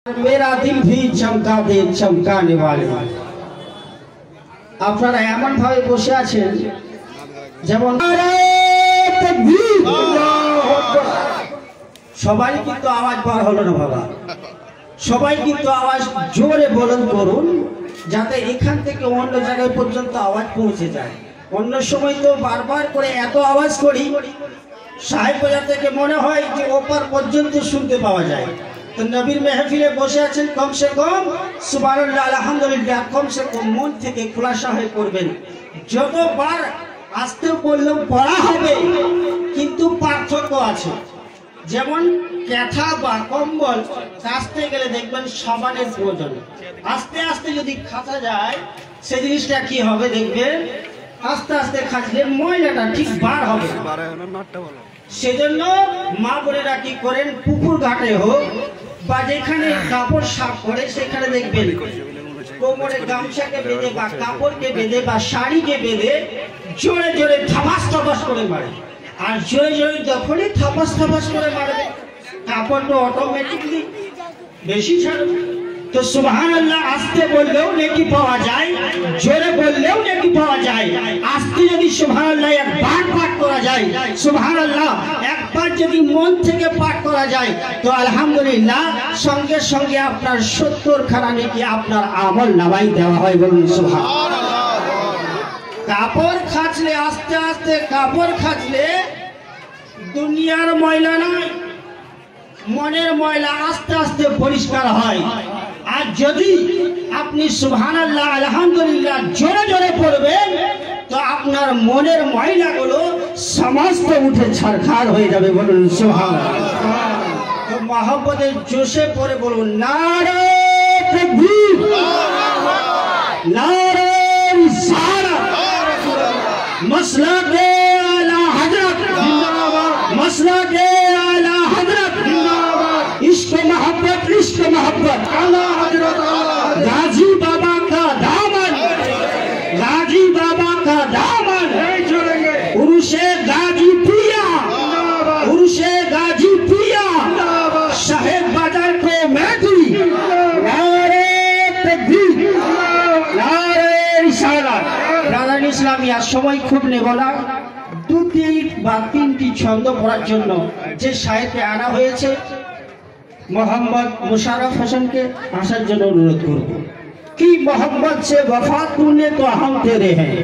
मेरा दिल भी चमका दे चमकाने वाले আপনারা এমন ভাবে বসে আছেন যেমন সবাই কিন্তু আওয়াজ বার হলো না বাবা, সবাই কিন্তু আওয়াজ জোরে বলুন করুন যাতে এখান থেকে অন্য জায়গায় পর্যন্ত আওয়াজ পৌঁছে যায়। অন্য সময় তো বারবার করে এত আওয়াজ করি সাহেব বাজার থেকে মনে হয় যে ওপার পর্যন্ত শুনতে পাওয়া যায়। তো নবীর মেহফিলে বসে আছেন, কমসে কম সুবহানাল্লাহ আলহামদুলিল্লাহ কমসে কম মন থেকে খোলাসা হয়ে পড়বেন। যতবার আস্তে পড়লেও পড়া হবে, কিন্তু পার্থক্য আছে। যেমন ক্যাথা বা কম্বল কাচতে গেলে দেখবেন সাবানের প্রয়োজন, আস্তে আস্তে যদি খাতা যায় সে জিনিসটা কি হবে দেখবেন, আস্তে আস্তে খাচলে ময়লাটা ঠিক বার হবে। সেজন্য মা বোনেরা কি করেন, পুকুর ঘাটে হোক বা যেখানে কাপড় সাফ করে সেখানে দেখবেন কোমরে গামছাকে বেঁধে বা কাপড়কে বেঁধে বা শাড়িকে বেঁধে জোরে জোরে থাপাস থাপাস করে মারে। আর জোরে জোরে যখনই থাপাস থাপাস করে মারবে কাপড়টা অটোমেটিকলি বেশি ছাড়বে। তো সুবহানাল্লাহ আস্তে বললেও নেকি পাওয়া যায়, জোরে বললেও নেকি পাওয়া যায়। আস্তে যদি সুবহানাল্লাহ একবার পাঠ করা যায়, সুবহানাল্লাহ একবার যদি মন থেকে পাঠ করা যায় তো আলহামদুলিল্লাহ সঙ্গে সঙ্গে আপনার 70 খানা নেকি আপনার আমল নামায় দেওয়া হয়। বলুন সুবহানাল্লাহ। কাপড় খাচলে আস্তে আস্তে কাপড় খাচলে দুনিয়ার ময়লা নয়, মনের ময়লা আস্তে আস্তে পরিষ্কার হয়। আর যদি আপনি সুবহানাল্লাহ আলহামদুলিল্লাহ জোরে জোরে পড়বেন তো আপনার মনের ময়লাগুলো সমস্ত উঠে ছারখার হয়ে যাবে। বলুন সুবহানাল্লাহ। তো মহব্বতের জোশে পড়ে বলুন নারে তাকবীর, নারে রিসালাত, মসলাকে আলা হযরত জিন্দাবাদ, মসলাকে আলা হযরত জিন্দাবাদ, इश्क मोहब्बत आला हजरत गाजी बाबा का दामन, गाजी बाबा का दामन उर्शे गाजी पिया, उर्शे गाजी पिया साहेब बाजार को महदी, नारे तकबीर, नारे रिसालात। ব্রাদার ইসলামিয়া সময় খুব নেব না, দুটি বা তিনটি ছন্দ পড়ার জন্য যে সাহেবকে আনা হয়েছে मोहम्मद मुशर्रफ हसन के आसार जन अनुरोध करब कि मोहम्मद से वफा तूने तो हम तेरे हैं।